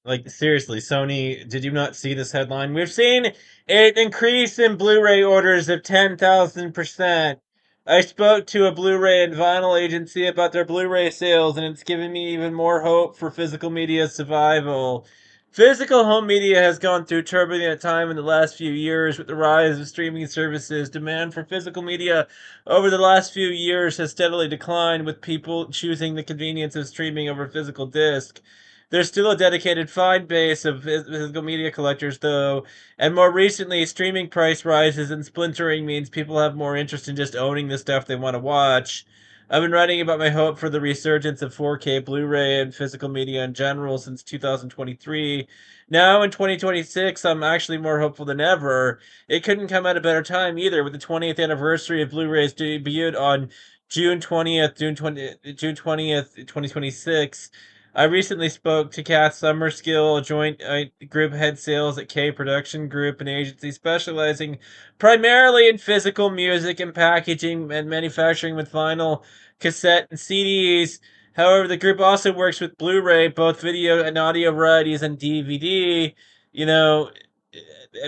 Like, seriously, Sony, did you not see this headline? We've seen an increase in Blu-ray orders of 10,000%. I spoke to a Blu-ray and vinyl agency about their Blu-ray sales, and it's given me even more hope for physical media survival. Physical home media has gone through turbulent time in the last few years with the rise of streaming services. Demand for physical media over the last few years has steadily declined, with people choosing the convenience of streaming over physical disc. There's still a dedicated fan base of physical media collectors, though, and more recently, streaming price rises and splintering means people have more interest in just owning the stuff they want to watch. I've been writing about my hope for the resurgence of 4K Blu-ray and physical media in general since 2023. Now in 2026, I'm actually more hopeful than ever. It couldn't come at a better time either, with the 20th anniversary of Blu-ray's debuted on June 20th, 2026. I recently spoke to Kath Summerskill, a joint group head sales at K Production Group, an agency specializing primarily in physical music and packaging and manufacturing with vinyl, cassette, and CDs. However, the group also works with Blu-ray, both video and audio varieties, and DVD. You know,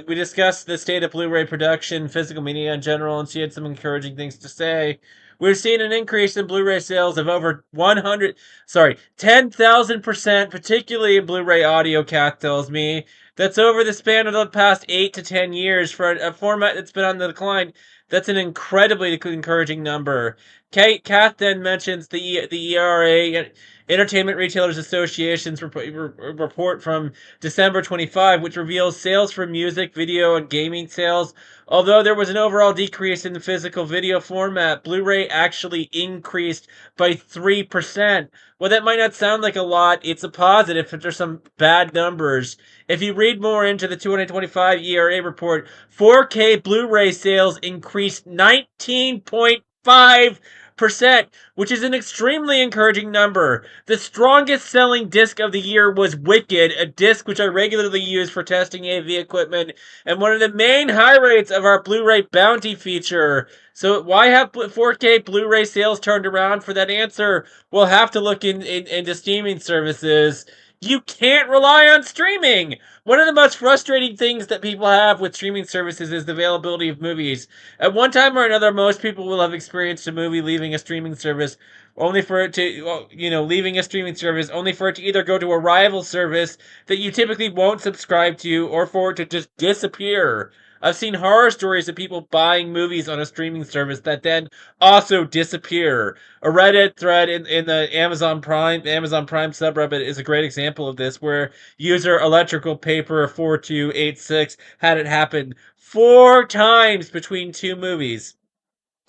we discussed the state of Blu-ray production, physical media in general, and she had some encouraging things to say. We're seeing an increase in Blu-ray sales of over 10,000%, particularly in Blu-ray audio, Kath tells me. That's over the span of the past 8 to 10 years for a format that's been on the decline. That's an incredibly encouraging number. Kath then mentions the ERA, Entertainment Retailers Association's report from December 25, which reveals sales for music, video, and gaming sales. Although there was an overall decrease in the physical video format, Blu-ray actually increased by 3%. Well, that might not sound like a lot. It's a positive, but there's some bad numbers. If you read more into the 2025 ERA report, 4K Blu-ray sales increased 19.5%, which is an extremely encouraging number. The strongest selling disc of the year was Wicked, a disc which I regularly use for testing AV equipment, and one of the main highlights of our Blu-ray Bounty feature. So why have 4K Blu-ray sales turned around? For that answer, we'll have to look into streaming services. You can't rely on streaming. One of the most frustrating things that people have with streaming services is the availability of movies. At one time or another, most people will have experienced a movie leaving a streaming service only for it to, well, leaving a streaming service only for it to either go to a rival service that you typically won't subscribe to or for it to just disappear. I've seen horror stories of people buying movies on a streaming service that then also disappear. A Reddit thread in the Amazon Prime subreddit is a great example of this, where user electrical paper 4286 had it happen 4 times between two movies.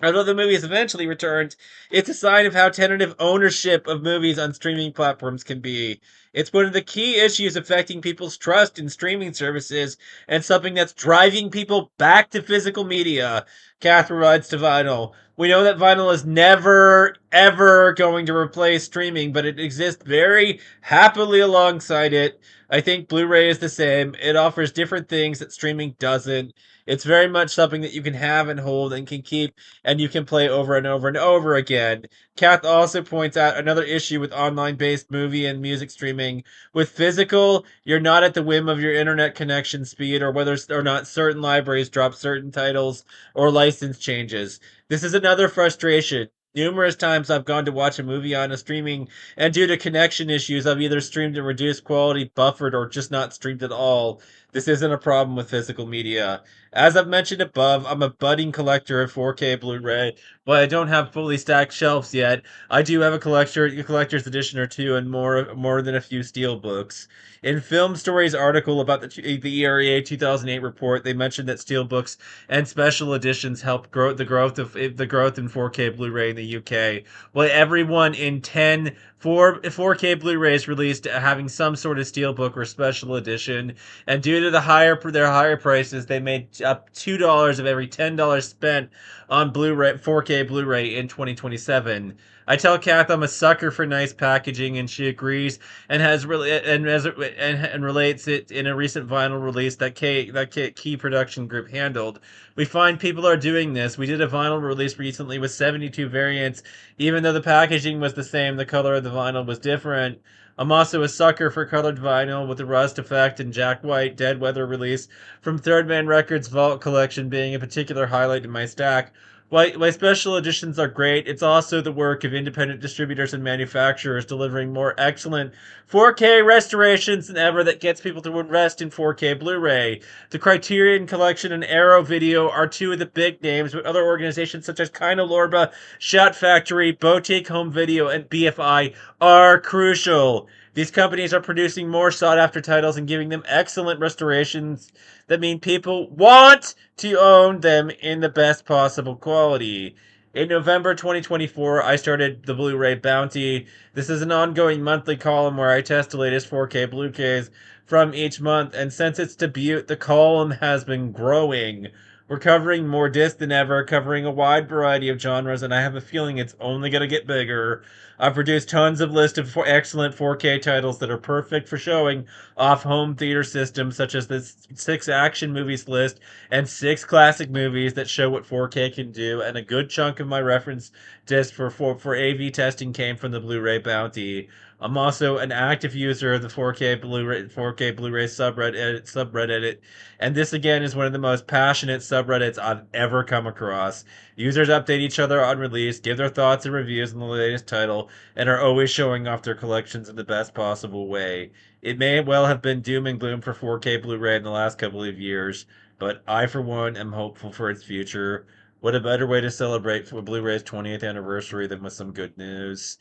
Although the movie is eventually returned, it's a sign of how tentative ownership of movies on streaming platforms can be. It's one of the key issues affecting people's trust in streaming services and something that's driving people back to physical media. Kath writes to vinyl. We know that vinyl is never, ever going to replace streaming, but it exists very happily alongside it. I think Blu-ray is the same. It offers different things that streaming doesn't. It's very much something that you can have and hold and can keep and you can play over and over and over again. Kath also points out another issue with online based movie and music streaming. With physical, you're not at the whim of your internet connection speed or whether or not certain libraries drop certain titles or license changes. This is another frustration. Numerous times I've gone to watch a movie on a streaming, and due to connection issues, I've either streamed in reduced quality, buffered, or just not streamed at all. This isn't a problem with physical media. As I've mentioned above, I'm a budding collector of 4K Blu-ray, but I don't have fully stacked shelves yet. I do have a collector's edition or two, and more than a few steelbooks. In Film Story's article about the ERA 2008 report, they mentioned that steelbooks and special editions helped grow the growth in 4K Blu-ray in the UK. Well, everyone in 4K Blu-rays released having some sort of steelbook or special edition, and due to their higher prices, they made up $2 of every $10 spent on Blu-ray 4K Blu-ray in 2027. I tell Kath I'm a sucker for nice packaging, and she agrees and has really and relates it in a recent vinyl release that key production group handled. We find people are doing this. We did a vinyl release recently with 72 variants. Even though the packaging was the same, the color of the vinyl was different. I'm also a sucker for colored vinyl with the Rust Effect and Jack White Dead Weather release from Third Man Records Vault Collection being a particular highlight in my stack. While special editions are great, it's also the work of independent distributors and manufacturers delivering more excellent 4K restorations than ever that gets people to invest in 4K Blu-ray. The Criterion Collection and Arrow Video are two of the big names, but other organizations such as Kino Lorba, Shot Factory, Boutique Home Video, and BFI are crucial. These companies are producing more sought after titles and giving them excellent restorations that mean people want to own them in the best possible quality. In November 2024, I started the Blu ray Bounty. This is an ongoing monthly column where I test the latest 4K Blu-rays from each month, and since its debut, the column has been growing. We're covering more discs than ever, covering a wide variety of genres, and I have a feeling it's only going to get bigger. I've produced tons of lists of excellent 4K titles that are perfect for showing off home theater systems, such as this 6 action movies list and 6 classic movies that show what 4K can do. And a good chunk of my reference disc for AV testing came from the Blu-ray Bounty. I'm also an active user of the 4K Blu-ray subreddit, and this again is one of the most passionate subreddits I've ever come across. Users update each other on release, give their thoughts and reviews on the latest title, and are always showing off their collections in the best possible way. It may well have been doom and gloom for 4K Blu-ray in the last couple of years, but I, for one, am hopeful for its future. What a better way to celebrate for Blu-ray's 20th anniversary than with some good news?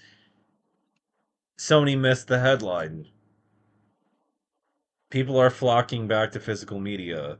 Sony missed the headline. People are flocking back to physical media.